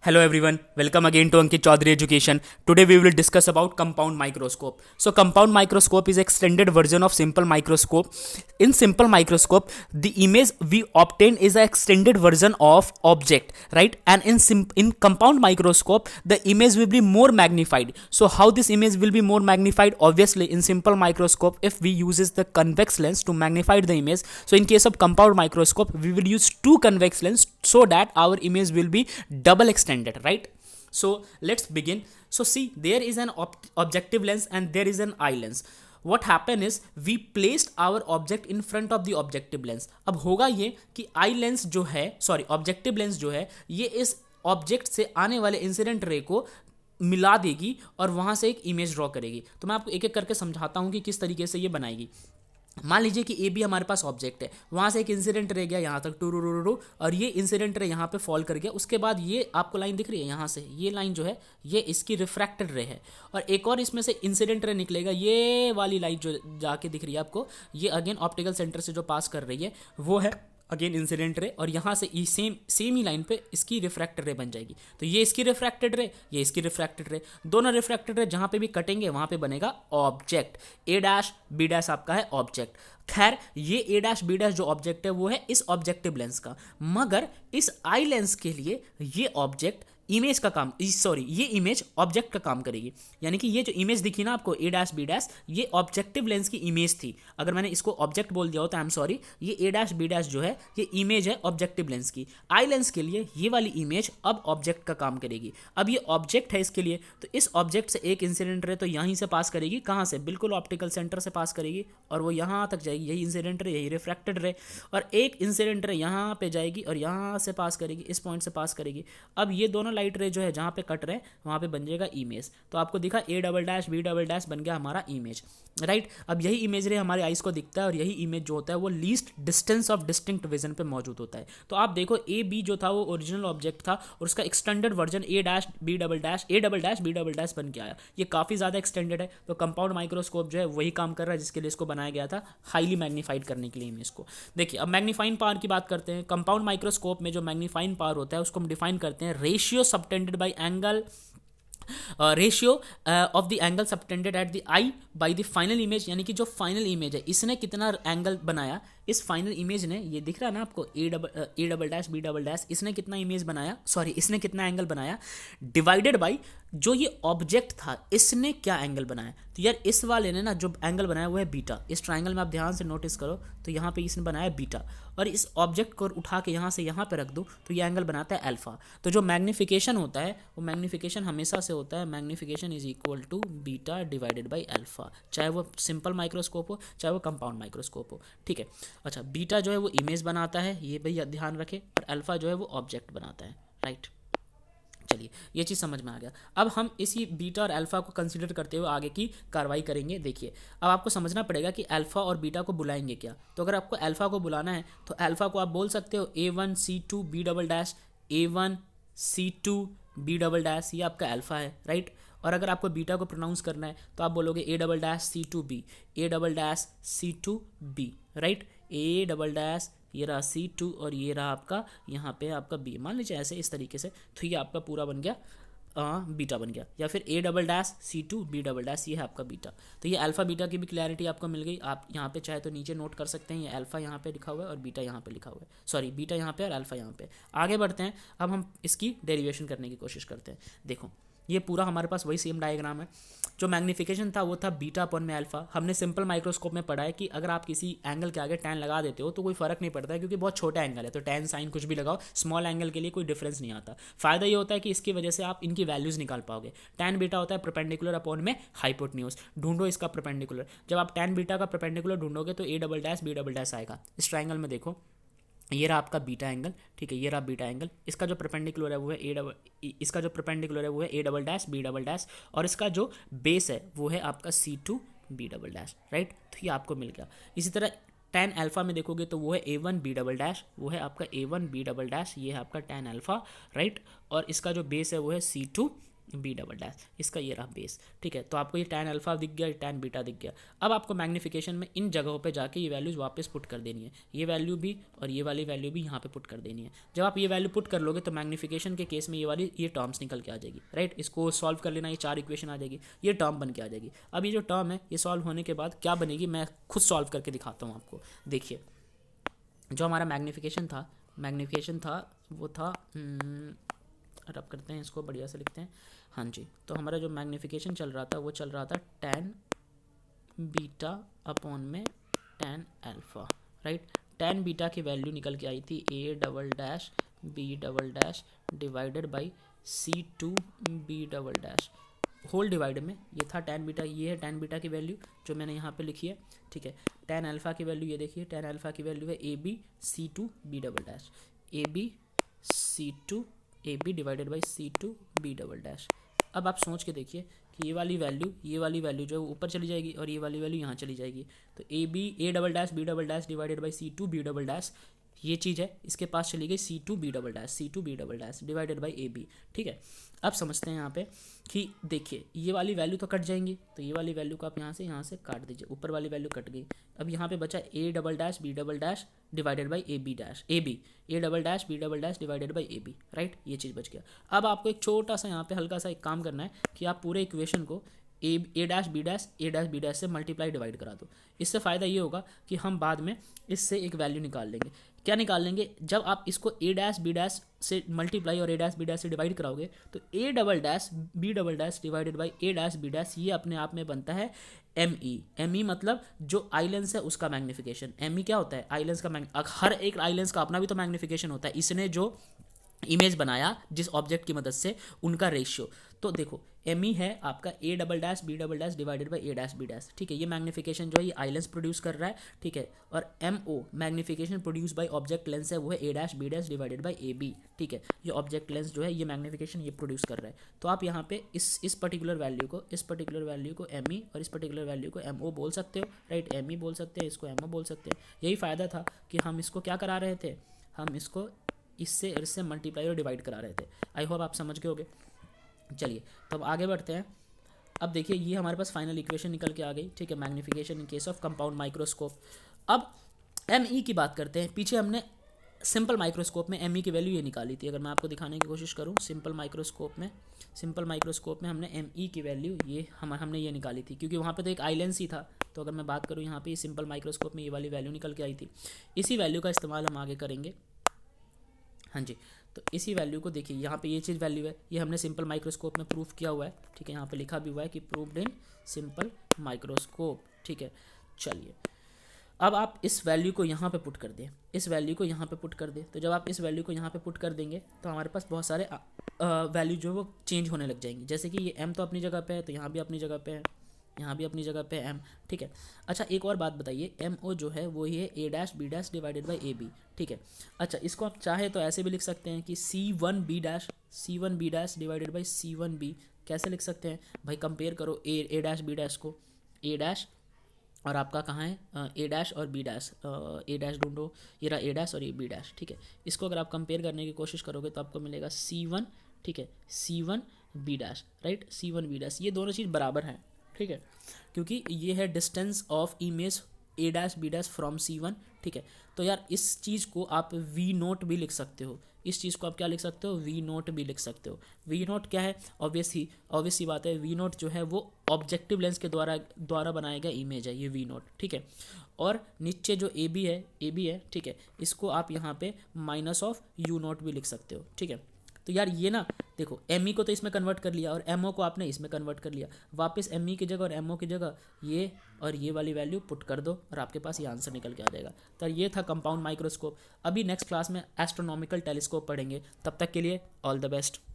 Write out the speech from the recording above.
Hello everyone, welcome again to Ankit Chaudhary Education. Today we will discuss about compound microscope. So compound microscope is extended version of simple microscope. In simple microscope, the image we obtain is an extended version of object, right? And in compound microscope, the image will be more magnified. So how this image will be more magnified? Obviously, in simple microscope, if we uses the convex lens to magnify the image, so in case of compound microscope, we will use two convex lens so that our image will be double extended, right? So let's begin. So see, there is an objective lens and there is an eye lens. What happened is we placed our object in front of the objective lens. अब होगा ये कि eye lens जो है, sorry objective lens जो है, ये इस ऑब्जेक्ट से आने वाले इंसिडेंट रे को मिला देगी और वहां से एक इमेज ड्रॉ करेगी. तो मैं आपको एक एक करके समझाता हूं कि किस तरीके से ये बनाएगी. मान लीजिए कि ए बी हमारे पास ऑब्जेक्ट है, वहाँ से एक इंसिडेंट रह गया यहाँ तक टू, और ये इंसिडेंट रे यहाँ पे फॉल कर गया. उसके बाद ये आपको लाइन दिख रही है, यहाँ से ये लाइन जो है ये इसकी रिफ्रैक्टेड रे है, और एक और इसमें से इंसिडेंट रे निकलेगा. ये वाली लाइन जो जाके दिख रही है आपको, ये अगेन ऑप्टिकल सेंटर से जो पास कर रही है वो है अगेन इंसिडेंट रे, और यहाँ से सेम ही लाइन पे इसकी रिफ्रैक्टेड रे बन जाएगी. तो ये इसकी रिफ्रैक्टेड रे, ये इसकी रिफ्रैक्टेड रे, दोनों रिफ्रैक्टेड रे जहाँ पे भी कटेंगे वहाँ पे बनेगा ऑब्जेक्ट. ए डैश बी डैश आपका है ऑब्जेक्ट. खैर ये ए डैश बी डैश जो ऑब्जेक्ट है वो है इस ऑब्जेक्टिव लेंस का, मगर इस आई लेंस के लिए ये ऑब्जेक्ट इमेज का काम, सॉरी ये इमेज ऑब्जेक्ट का काम करेगी. यानी कि ये जो इमेज दिखी ना आपको ए डैश बी डैश, ये ऑब्जेक्टिव लेंस की इमेज थी. अगर मैंने इसको ऑब्जेक्ट बोल दिया हो तो आई एम सॉरी. ये ए डैश बी डैश जो है ये इमेज है ऑब्जेक्टिव लेंस की. आई लेंस के लिए ये वाली इमेज अब ऑब्जेक्ट का काम करेगी. अब ये ऑब्जेक्ट है इसके लिए, तो इस ऑब्जेक्ट से एक इंसिडेंट रे तो यहीं से पास करेगी. कहाँ से? बिल्कुल ऑप्टिकल सेंटर से पास करेगी और वो यहाँ तक जाएगी. यही इंसिडेंट रे, यही रिफ्रैक्टेड रे, और एक इंसिडेंट रे यहाँ पे जाएगी और यहाँ से पास करेगी, इस पॉइंट से पास करेगी. अब ये दोनों लाइट रे जो है जहाँ पे कट रहे हैं वहाँ पे बन जाएगा इमेज. तो आपको दिखा A double dash B double dash बन गया हमारा इमेज, राइट. अब यही इमेज रे हमारे आइज को दिखता है और यही इमेज जो होता है वो least distance of distinct vision पे मौजूद होता है. तो आप देखो ए बी जो था वो ओरिजिनल ऑब्जेक्ट था और उसका extended version A dash B double dash A double dash B double dash बन के आया. ये काफ़ी ज़्यादा एक्सटेंडेड है. तो कंपाउंड माइक्रोस्कोप जो है वही काम कर रहा है जिसके लिए इसको बनाया गया था, हाईली मैग्नीफाइड करने के लिए इमेज को. देखिए अब मैग्नीफाइंग पावर की बात करते हैं. कंपाउंड माइक्रोस्कोप में जो मैग्नीफाइंग पावर होता है उसको हम डिफाइन करते हैं ratio subtended by angle, ratio of the angle subtended at the I by the final image. यानी कि जो फाइनल इमेज है इसने कितना एंगल बनाया, इस फाइनल इमेज ने, ये दिख रहा है ना आपको A double dash B double dash, इसने कितना इमेज बनाया, सॉरी इसने कितना एंगल बनाया, डिवाइडेड बाई जो ये ऑब्जेक्ट था इसने क्या एंगल बनाया. तो यार इस वाले ने ना जो एंगल बनाया वो है बीटा. इस ट्राइंगल में आप ध्यान से नोटिस करो तो यहाँ पे इसने बनाया बीटा, और इस ऑब्जेक्ट को उठा के यहाँ से यहाँ पे रख दो तो ये एंगल बनाता है अल्फा. तो जो मैग्नीफिकेशन होता है वो मैग्नीफिकेशन हमेशा से होता है magnification is equal to beta divided by alpha, चाहे वो सिंपल माइक्रोस्कोप हो चाहे वो कंपाउंड माइक्रोस्कोप हो. ठीक है. अच्छा, बीटा जो है वो इमेज बनाता है, ये भैया ध्यान रखे, और अल्फा जो है वो ऑब्जेक्ट बनाता है, राइट. चलिए ये चीज़ समझ में आ गया. अब हम इसी बीटा और अल्फा को कंसीडर करते हुए आगे की कार्रवाई करेंगे. देखिए अब आपको समझना पड़ेगा कि अल्फा और बीटा को बुलाएंगे क्या. तो अगर आपको अल्फा को बुलाना है तो अल्फा को आप बोल सकते हो A1C2 B double dash, A1C2 B double dash, ये आपका अल्फा है, राइट. और अगर आपको बीटा को प्रोनाउंस करना है तो आप बोलोगे A double dash C2B, A double dash C2B, right. A double dash, ये रहा C2 और ये रहा आपका यहाँ पे आपका B. मान लीजिए ऐसे इस तरीके से, तो ये आपका पूरा बन गया बीटा बन गया. या फिर A double dash C2 B double dash, ये है आपका बीटा. तो ये अल्फा बीटा की भी क्लैरिटी आपको मिल गई. आप यहाँ पे चाहे तो नीचे नोट कर सकते हैं, ये अल्फा यहाँ पे लिखा हुआ है और बीटा यहाँ पे लिखा हुआ है, सॉरी बीटा यहाँ पे और अल्फा यहाँ पे. आगे बढ़ते हैं. अब हम इसकी डेरिवेशन करने की कोशिश करते हैं. देखो ये पूरा हमारे पास वही सेम डायग्राम है. जो मैग्नीफिकेशन था वो था बीटा अपॉन में अल्फा. हमने सिंपल माइक्रोस्कोप में पढ़ा है कि अगर आप किसी एंगल के आगे टैन लगा देते हो तो कोई फर्क नहीं पड़ता है, क्योंकि बहुत छोटा एंगल है. तो टैन साइन कुछ भी लगाओ, स्मॉल एंगल के लिए कोई डिफरेंस नहीं आता. फायदा ये होता है कि इसकी वजह से आप इनकी वैल्यूज निकाल पाओगे. टैन बीटा होता है परपेंडिकुलर अपॉन में हाइपोटेन्यूज. ढूंढो इसका परपेंडिकुलर. जब आप टैन बीटा का परपेंडिकुलर ढूंढोगे तो A double dash B double dash आएगा. इस ट्राइंगल में देखो ये रहा आपका बीटा एंगल, ठीक है, ये रहा बीटा एंगल. इसका जो परपेंडिकुलर है वो है इसका जो परपेंडिकुलर है वो है A double dash B double dash, और इसका जो बेस है वो है आपका C2 B double dash, right. तो ये आपको मिल गया. इसी तरह टैन अल्फा में देखोगे तो वो है A1 B डबल डैश, वो है आपका A1 B डबल डैश, ये है आपका टैन अल्फा, राइट. और इसका जो बेस है वो है C2 बी डबल डैश, इसका ये रहा बेस, ठीक है। तो आपको ये tan अल्फा दिख गया, tan बीटा दिख गया। अब आपको मैग्नीफिकेशन में इन जगहों पे जाके ये वैल्यूज़ वापस पुट कर देनी है, ये वैल्यू भी और ये वाली वैल्यू भी यहाँ पे पुट कर देनी है। जब आप ये वैल्यू पुट कर लोगे तो मैग्नीफिकेशन के केस में ये टर्म्स निकल के आ जाएगी, राइट। इसको सॉल्व कर लेना, ये 4 इक्वेशन आ जाएगी, ये टर्म बन के आ जाएगी। अब ये जो टर्म है ये सॉल्व होने के बाद क्या बनेगी, मैं खुद सॉल्व करके दिखाता हूँ आपको। देखिए जो हमारा मैग्नीफिकेशन था वो था, रब करते हैं इसको, बढ़िया से लिखते हैं। हाँ जी, तो हमारा जो मैग्नीफिकेशन चल रहा था वो चल रहा था tan बीटा अपॉन में tan alpha, right. tan beta की वैल्यू निकल के आई थी a double dash b double dash divided by c2 b double dash whole divide में। ये था tan बीटा, ये है tan बीटा की वैल्यू जो मैंने यहाँ पे लिखी है, ठीक है। tan अल्फ़ा की वैल्यू ये देखिए, tan अल्फ़ा की वैल्यू है ab c2 b double dash, ab c2 ab divided by c2 b double dash. अब आप सोच के देखिए कि ये वाली वैल्यू जो है ऊपर चली जाएगी और ये वाली वैल्यू यहाँ चली जाएगी। तो a double dash b double dash divided by c2 b double dash, ये चीज़ है, इसके पास चली गई c2 b double dash divided by ab, ठीक है। अब समझते हैं यहाँ पे कि देखिए ये वाली वैल्यू तो कट जाएंगी, तो ये वाली वैल्यू को आप यहाँ से काट दीजिए, ऊपर वाली वैल्यू कट गई। अब यहाँ पे बचा a double dash b double dash divided by a double dash b double dash divided by ab, right, ये चीज़ बच गया। अब आपको एक छोटा सा यहाँ पे हल्का सा एक काम करना है कि आप पूरे इक्वेशन को a डैश b डैश से मल्टीप्लाई डिवाइड करा दो। इससे फ़ायदा ये होगा कि हम बाद में इससे एक वैल्यू निकाल लेंगे। क्या निकाल लेंगे, जब आप इसको a डैश b डैश से मल्टीप्लाई और a डैश b डैश से डिवाइड कराओगे तो a double dash b double dash divided by a dash b dash, ये अपने आप में बनता है me मतलब जो आई लेंस है उसका मैग्नीफिकेशन। me क्या होता है, आई लेंस का हर एक आई लेंस का अपना भी तो मैग्नीफिकेशन होता है, इसने जो इमेज बनाया जिस ऑब्जेक्ट की मदद से उनका रेशियो। तो देखो me है आपका a double dash b double dash divided by a dash b dash, ठीक है। ये मैग्नीफिकेशन जो है ये आई लेंस प्रोड्यूस कर रहा है, ठीक है। और mo magnification produce by object lens है, वो है a dash b dash divided by ab, ठीक है। ये ऑब्जेक्ट लेंस जो है ये मैग्नीफिकेशन ये प्रोड्यूस कर रहा है। तो आप यहाँ पे इस पर्टिकुलर वैल्यू को me और इस पर्टिकुलर वैल्यू को mo बोल सकते हो, राइट। me बोल सकते हैं, इसको mo बोल सकते हैं। यही फ़ायदा था कि हम इसको क्या करा रहे थे, हम इसको इससे मल्टीप्लाई और डिवाइड करा रहे थे। आई होप आप समझ गए होगे। चलिए तो अब आगे बढ़ते हैं। अब देखिए ये हमारे पास फाइनल इक्वेशन निकल के आ गई, ठीक है, magnification in case of compound microscope. अब ME की बात करते हैं। पीछे हमने सिंपल माइक्रोस्कोप में ME की वैल्यू ये निकाली थी। अगर मैं आपको दिखाने की कोशिश करूँ, सिंपल माइक्रोस्कोप में हमने ME की वैल्यू ये हमने ये निकाली थी, क्योंकि वहाँ पे तो एक आई लेंस ही था। तो अगर मैं बात करूँ यहाँ पे सिंपल माइक्रोस्कोप में ये वाली वैल्यू निकल के आई थी। इसी वैल्यू का इस्तेमाल हम आगे करेंगे। हाँ जी, तो इसी वैल्यू को देखिए, यहाँ पे ये चीज़ वैल्यू है, ये हमने सिंपल माइक्रोस्कोप में प्रूफ किया हुआ है, ठीक है। यहाँ पे लिखा भी हुआ है कि प्रूव्ड इन सिंपल माइक्रोस्कोप, ठीक है। चलिए अब आप इस वैल्यू को यहाँ पे पुट कर दें, तो जब आप इस वैल्यू को यहाँ पे पुट कर देंगे तो हमारे पास बहुत सारे वैल्यू जो है वो चेंज होने लग जाएंगी। जैसे कि ये m तो अपनी जगह पे है, तो यहाँ भी अपनी जगह पे है, यहाँ भी अपनी जगह पे m, ठीक है। अच्छा एक और बात बताइए, mo जो है वो ये a dash b dash divided by ab, ठीक है। अच्छा इसको आप चाहे तो ऐसे भी लिख सकते हैं कि c1b dash divided by c1b। कैसे लिख सकते हैं भाई, कंपेयर करो a डैश b डैश को, a डैश और आपका कहाँ है a डैश और b डैश, a डैश ढूंढो, ये रहा a डैश और ये b डैश, ठीक है। इसको अगर आप कंपेयर करने की कोशिश करोगे तो आपको मिलेगा c1, ठीक है, c1b dash, right, c1b dash. ये दोनों चीज़ बराबर हैं, ठीक है, क्योंकि ये है distance of image a dash b dash from c1, ठीक है। तो यार इस चीज़ को आप v0 भी लिख सकते हो, इस चीज़ को आप क्या लिख सकते हो, v0 भी लिख सकते हो। v0 क्या है, ऑब्वियस सी बात है, v0 जो है वो ऑब्जेक्टिव लेंस के द्वारा बनाया गया इमेज है, ये v0, ठीक है। और नीचे जो ab है, ठीक है, इसको आप यहाँ पे माइनस ऑफ u0 भी लिख सकते हो, ठीक है। तो यार ये ना देखो, ME को तो इसमें कन्वर्ट कर लिया और MO को आपने इसमें कन्वर्ट कर लिया, वापस ME की जगह और MO की जगह ये और ये वाली वैल्यू पुट कर दो और आपके पास ये आंसर निकल के आ जाएगा। तो ये था कंपाउंड माइक्रोस्कोप। अभी नेक्स्ट क्लास में एस्ट्रोनॉमिकल टेलीस्कोप पढ़ेंगे, तब तक के लिए ऑल द बेस्ट।